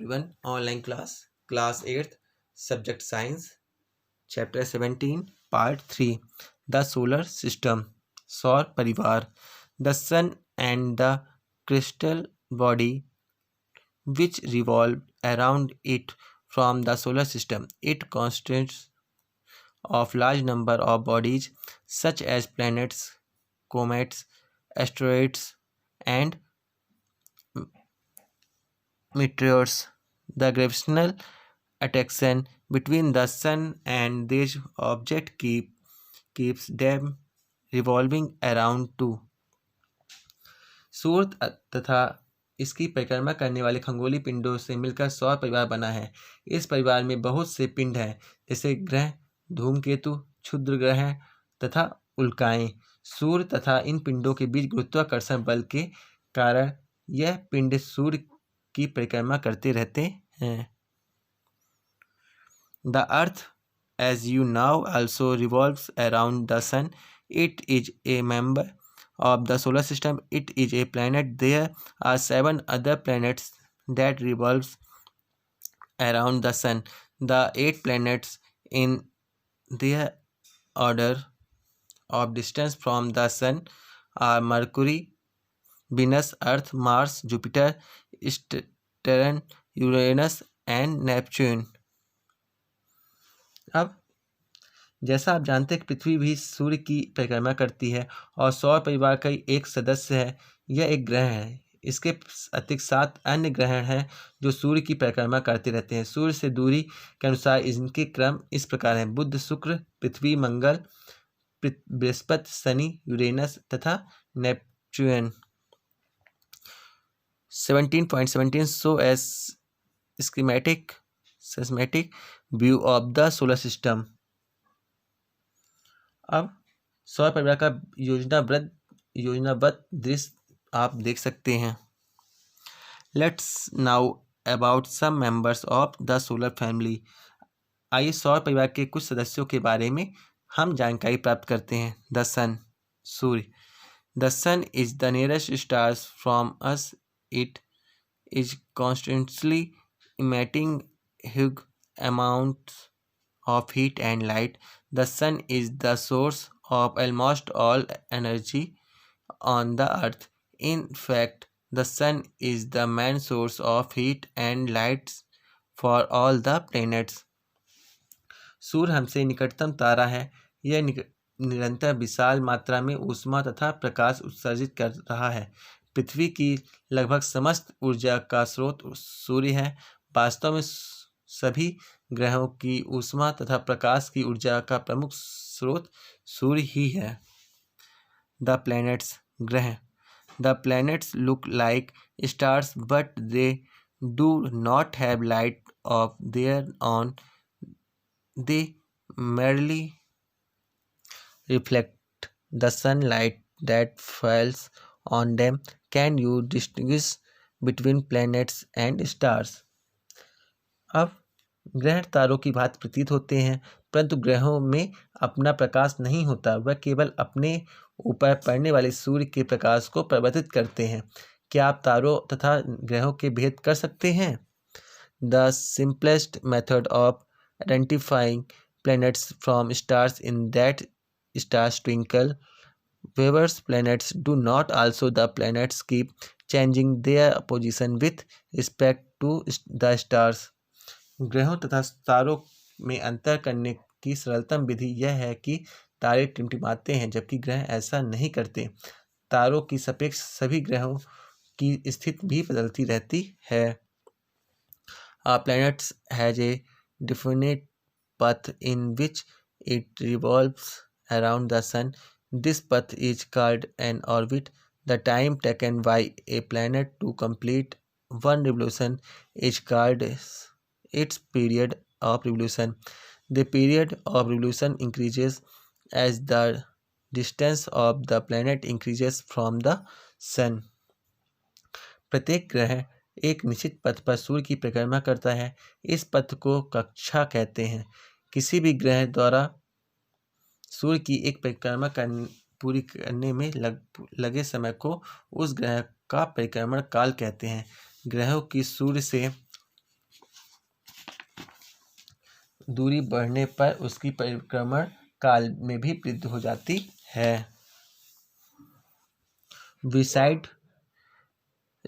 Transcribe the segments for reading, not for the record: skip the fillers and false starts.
everyone. Online class 8th, subject science, chapter 17, part 3, the solar system, सौर परिवार, the sun and the crystal body which revolve around it from the solar system. It consists of large number of bodies such as planets, comets, asteroids, and meteors. The gravitational attraction between the sun and these objects keeps them revolving around too. सूर्य तथा इसकी परिक्रमा करने वाले खगोलीय पिंडों से मिलकर सौर परिवार बना है। इस परिवार में बहुत से पिंड हैं, जैसे ग्रह, धूमकेतु, क्षुद्र ग्रह तथा उल्काएं। सूर्य तथा इन पिंडों के बीच गुरुत्वाकर्षण बल के कारण यह पिंड सूर्य की परिक्रमा करते रहते हैं। The earth, as you know, also revolves around the sun. It is a member of the solar system. It is a planet. There are 7 other planets that revolves around the sun. The 8 planets in their order of distance from the sun are Mercury, Venus, Earth, Mars, Jupiter, Saturn, Uranus and Neptune. अब जैसा आप जानते हैं कि पृथ्वी भी सूर्य की परिक्रमा करती है और सौर परिवार का एक सदस्य है। यह एक ग्रह है। इसके अतिरिक्त 7 अन्य ग्रह हैं जो सूर्य की परिक्रमा करते रहते हैं। सूर्य से दूरी के अनुसार इनके क्रम इस प्रकार हैं: बुध, शुक्र, पृथ्वी, मंगल, बृहस्पति, शनि, यूरेनस तथा Neptune. 17.17 show as schematic view of the solar system. अब सौर परिवार का योजनाबद्ध दृश्य आप देख सकते हैं। Let's now about some members of the solar family. आइए सौर परिवार के कुछ सदस्यों के बारे में हम जानकारी प्राप्त करते हैं। द सन, सूर्य। The sun is the nearest stars from us. It is constantly emitting huge amounts of heat and light. The sun is the source of almost all energy on the earth. In fact, the sun is the main source of heat and light for all the planets. सूर्य हमसे निकटतम तारा है। यह निरंतर विशाल मात्रा में ऊष्मा तथा प्रकाश उत्सर्जित कर रहा है। पृथ्वी की लगभग समस्त ऊर्जा का स्रोत सूर्य है। वास्तव में सभी ग्रहों की ऊष्मा तथा प्रकाश की ऊर्जा का प्रमुख स्रोत सूर्य ही है। द प्लैनेट्स, ग्रह। The planets look like stars but they do not have light of their on. They merely reflect the sunlight that falls on them. Can you distinguish between planets and stars? अब ग्रह तारों की भांति प्रतीत होते हैं, परंतु ग्रहों में अपना प्रकाश नहीं होता। वह केवल अपने ऊपर पड़ने वाले सूर्य के प्रकाश को प्रवर्तित करते हैं। क्या आप तारों तथा ग्रहों के भेद कर सकते हैं? The simplest method of identifying planets from stars in that stars twinkle. Whereas planets do not, also the planets keep changing their position with respect to the stars. ग्रहों तथा तारों में अंतर करने की सरलतम विधि यह है कि तारे टिमटिमाते हैं जबकि ग्रह ऐसा नहीं करते। तारों की सापेक्ष सभी ग्रहों की स्थिति भी बदलती रहती है। Planets has a definite path in which it revolves around the sun. This path is called an orbit. The time taken by a planet to complete one revolution is called its period of revolution. The period of revolution increases as the distance of the planet increases from the sun. प्रत्येक ग्रह एक निश्चित पथ पर सूर्य की परिक्रमा करता है। इस पथ को कक्षा कहते हैं। किसी भी ग्रह द्वारा सूर्य की एक परिक्रमा पूरी करने में लगे समय को उस ग्रह का परिक्रमण काल कहते हैं। ग्रहों की सूर्य से दूरी बढ़ने पर उसकी परिक्रमण काल में भी वृद्धि हो जाती है। Beside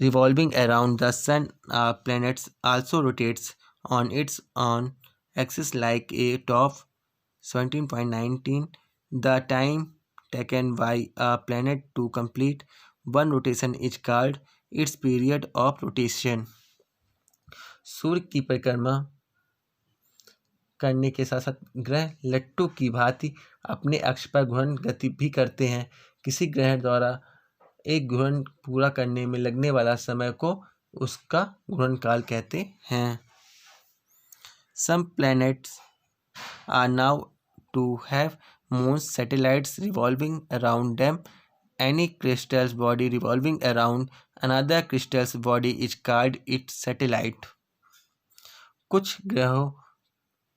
revolving around the sun, our planet also rotates on its own axis like a top 17.19. The time taken by a planet to complete one rotation is called its period of rotation. सूर्य की परिक्रमा करने के साथ साथ ग्रह लट्टू की भांति अपने अक्ष पर घूर्णन गति भी करते हैं। किसी ग्रह द्वारा एक घूर्णन पूरा करने में लगने वाला समय को उसका घूर्णन काल कहते हैं। Some planets are now to have moons, satellites revolving around them. Any crystal body revolving around another crystal body is called its satellite. कुछ ग्रहों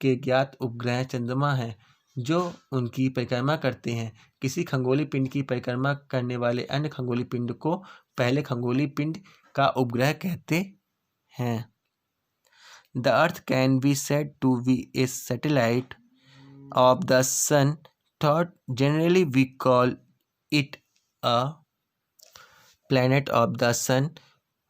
के ज्ञात उपग्रह चंद्रमा हैं जो उनकी परिक्रमा करते हैं। किसी खगोलीय पिंड की परिक्रमा करने वाले अन्य खगोलीय पिंड को पहले खगोलीय पिंड का उपग्रह कहते हैं। The Earth can be said to be a satellite of the Sun. Thought generally we call it a planet of the Sun.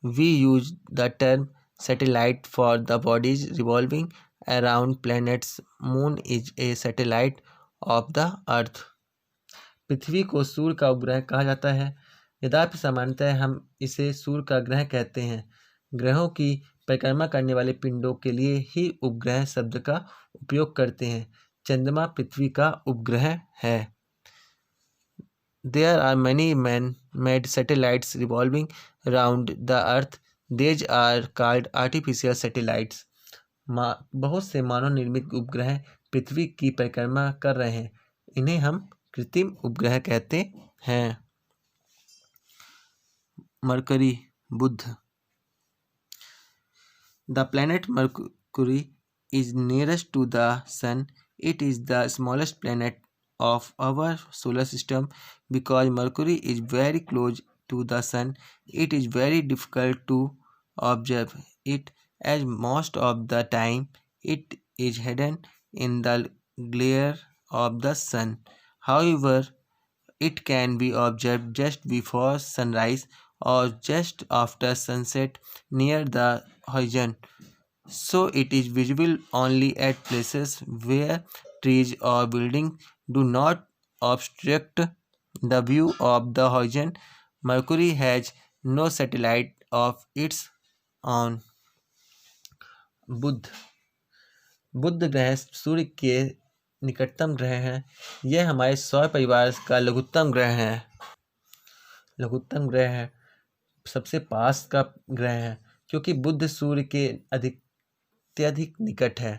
We use the term satellite for the bodies revolving around planets. Moon is a satellite of the Earth. पृथ्वी को सूर्य का उपग्रह कहा जाता है। यद्यपि सामान्यतः हम इसे सूर्य का ग्रह कहते हैं। ग्रहों की परिक्रमा करने वाले पिंडों के लिए ही उपग्रह शब्द का उपयोग करते हैं। चंद्रमा पृथ्वी का उपग्रह है। There are many man-made satellites revolving around the Earth. These are called artificial satellites. बहुत से मानव निर्मित उपग्रह पृथ्वी की परिक्रमा कर रहे हैं। इन्हें हम कृत्रिम उपग्रह कहते हैं। मरकरी, बुध। The planet Mercury is nearest to the Sun. It is the smallest planet of our solar system. Because Mercury is very close to the Sun, it is very difficult to observe it, as most of the time it is hidden in the glare of the Sun. However, it can be observed just before sunrise or just after sunset near the horizon. So it is visible only at places where trees or buildings do not obstruct the view of the horizon. Mercury has no satellite of its own. बुध ग्रह सूर्य के निकटतम ग्रह है। यह हमारे सौर परिवार का लघुत्तम ग्रह है। सबसे पास का ग्रह है क्योंकि बुध सूर्य के अत्यधिक निकट है।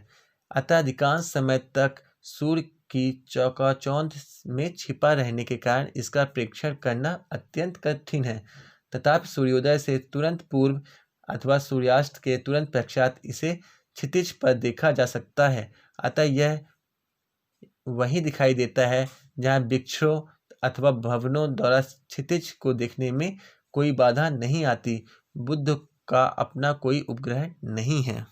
अतः अधिकांश समय तक सूर्य की चौकाचौंध में छिपा रहने के कारण इसका प्रेक्षण करना अत्यंत कठिन है। तथापि सूर्योदय से तुरंत पूर्व अथवा सूर्यास्त के तुरंत पश्चात इसे क्षितिज पर देखा जा सकता है। अतः यह वहीं दिखाई देता है जहाँ वृक्षों अथवा भवनों द्वारा क्षितिज को देखने में कोई बाधा नहीं आती। बुध का अपना कोई उपग्रह नहीं है।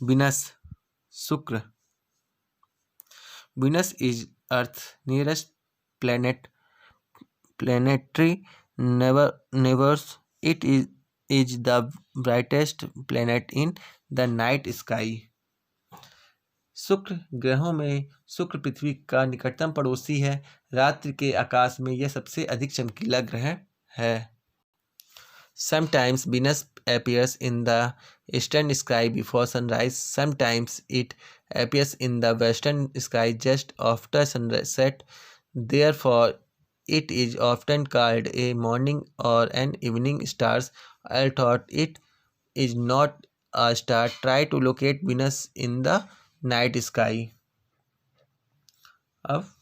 Venus, शुक्र। Venus is Earth's nearest planetary neighbor. It is the brightest planet in the night sky. शुक्र ग्रहों में शुक्र पृथ्वी का निकटतम पड़ोसी है। रात्रि के आकाश में यह सबसे अधिक चमकीला ग्रह है। Sometimes Venus appears in the eastern sky before sunrise. Sometimes it appears in the western sky just after sunset. Therefore, it is often called a morning or an evening star. Although it is not a star, try to locate Venus in the night sky. अब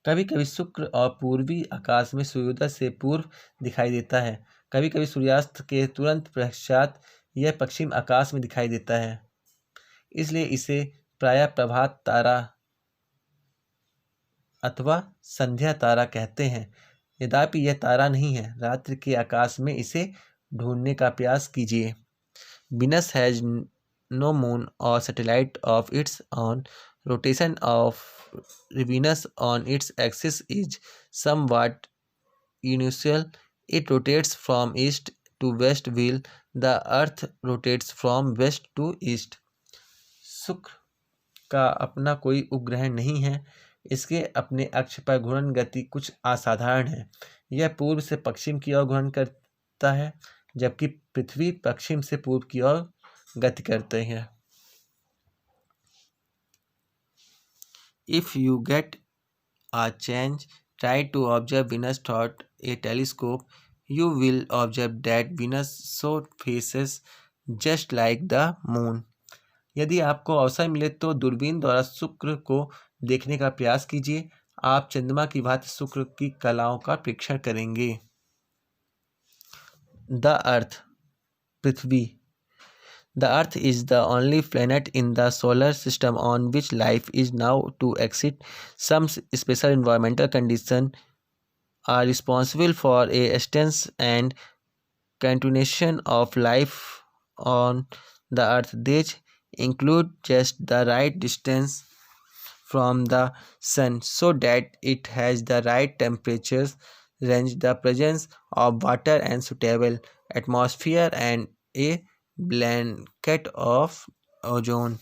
कभी कभी शुक्र और पूर्वी आकाश में सूर्योदय से पूर्व दिखाई देता है। कभी कभी सूर्यास्त के तुरंत पश्चात यह पश्चिम आकाश में दिखाई देता है। इसलिए इसे प्रायः प्रभात तारा अथवा संध्या तारा कहते हैं। यद्यपि यह तारा नहीं है। रात्रि के आकाश में इसे ढूंढने का प्रयास कीजिए। Venus has no moon or satellite of its own. Rotation of Venus on its axis is somewhat unusual. It rotates from east to west while the Earth rotates from west to east. शुक्र का अपना कोई उपग्रह नहीं है। इसके अपने अक्ष पर घूर्णन गति कुछ असाधारण है। यह पूर्व से पश्चिम की ओर घूर्णन करता है, जबकि पृथ्वी पश्चिम से पूर्व की ओर गति करते हैं। If you get a chance, try to observe Venus through a telescope. You will observe that Venus so faces just like the moon. यदि आपको अवसर मिले तो दूरबीन द्वारा शुक्र को देखने का प्रयास कीजिए। आप चंद्रमा की भांति शुक्र की कलाओं का परीक्षण करेंगे। The earth, Prithvi. The Earth is the only planet in the solar system on which life is now to exist. Some special environmental conditions are responsible for a extension and continuation of life on the Earth. These include just the right distance from the sun so that it has the right temperature range, the presence of water and suitable atmosphere, and a blanket of ozone.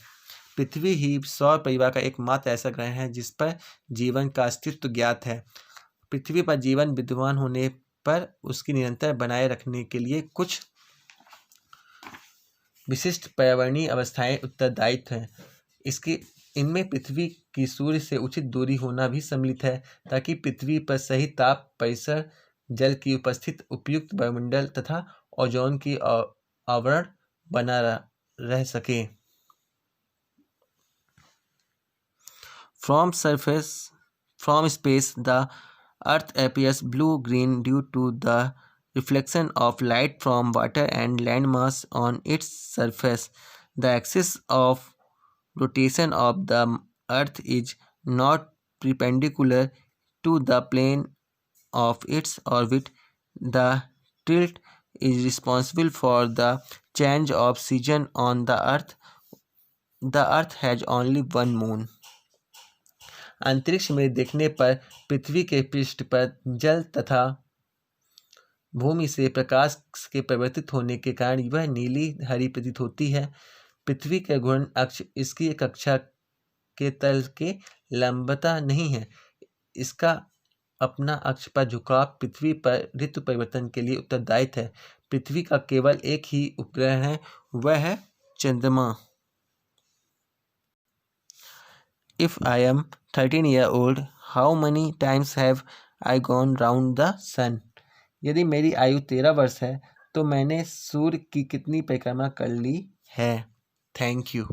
पृथ्वी ही सौर परिवार का एकमात्र ऐसा ग्रह है जिस पर जीवन का अस्तित्व ज्ञात है। पृथ्वी पर जीवन विद्यमान होने पर उसकी निरंतर बनाए रखने के लिए कुछ विशिष्ट पर्यावरणीय अवस्थाएं उत्तरदायित्व हैं। इनमें पृथ्वी की सूर्य से उचित दूरी होना भी सम्मिलित है, ताकि पृथ्वी पर सही ताप परिसर, जल की उपस्थिति, उपयुक्त वायुमंडल तथा ओजोन की आवरण बना रह सके। From space, the Earth appears blue-green due to the reflection of light from water and landmass on its surface. The axis of rotation of the Earth is not perpendicular to the plane of its orbit. The tilt is responsible for the change of season on the Earth. The Earth has only one moon. अंतरिक्ष में देखने पर पृथ्वी के पृष्ठ पर जल तथा भूमि से प्रकाश के परिवर्तित होने के कारण वह नीली हरी प्रतीत होती है। पृथ्वी का घूर्णन अक्ष इसकी कक्षा के तल के लंबता नहीं है। इसका अपना अक्ष पर झुकाव पृथ्वी पर ऋतु परिवर्तन के लिए उत्तरदायित्व है। पृथ्वी का केवल एक ही उपग्रह है, वह है चंद्रमा। If I am 13-year-old, how many times have I gone round the sun? यदि मेरी आयु 13 वर्ष है तो मैंने सूर्य की कितनी परिक्रमा कर ली है? Thank you.